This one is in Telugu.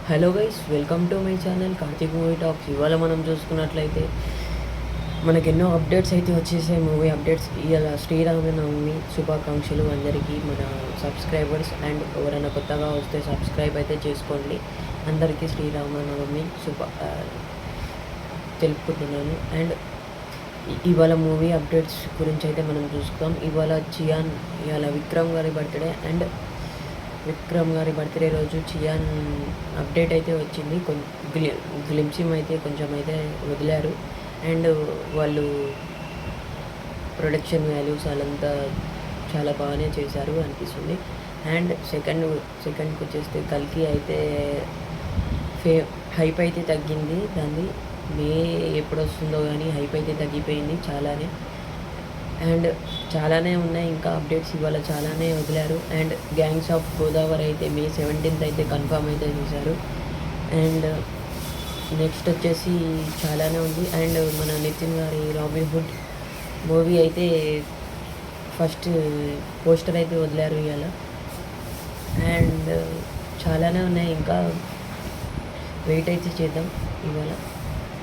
Hello guys, welcome to my channel Karthik movie talks. ఇవాళ మనం చూసుకున్నట్లయితే మనకు ఎన్నో అప్డేట్స్ అయితే వచ్చేసాయి. మూవీ అప్డేట్స్ ఇవాళ శ్రీరామనవమి శుభాకాంక్షలు అందరికీ, మన సబ్స్క్రైబర్స్ అండ్ ఎవరైనా కొత్తగా వస్తే సబ్స్క్రైబ్ అయితే చేసుకోండి. అందరికీ శ్రీరామనవమి తెలుపుకుంటున్నాను. అండ్ ఇవాళ మూవీ అప్డేట్స్ గురించి అయితే మనం చూస్తాం. ఇవాళ విక్రమ్ గారి బర్త్డే, అండ్ విక్రమ్ గారి బర్త్డే రోజు చియాన్ అప్డేట్ అయితే వచ్చింది. గ్లిమ్సిమ్ అయితే కొంచెం అయితే వదిలారు. అండ్ వాళ్ళు ప్రొడక్షన్ వాల్యూస్ వాళ్ళంతా చాలా బాగానే చేశారు అనిపిస్తుంది. అండ్ సెకండ్కి వచ్చేస్తే కల్కి అయితే హైప్ అయితే తగ్గింది. దాన్ని మే ఎప్పుడు వస్తుందో కానీ హైప్ అయితే తగ్గిపోయింది చాలానే. అండ్ చాలానే ఉన్నాయి ఇంకా అప్డేట్స్, ఇవాళ చాలానే వదిలారు. అండ్ గ్యాంగ్స్ ఆఫ్ గోదావరి అయితే మే 17th అయితే కన్ఫర్మ్ అయితే చేశారు. అండ్ నెక్స్ట్ వచ్చేసి చాలానే ఉంది. అండ్ మన నితిన్ గారి రాబిన్ హుడ్ మూవీ అయితే ఫస్ట్ పోస్టర్ అయితే వదిలారు ఇవాళ. అండ్ చాలానే ఉన్నాయి, ఇంకా వెయిట్ అయితే చేద్దాం ఇవాళ.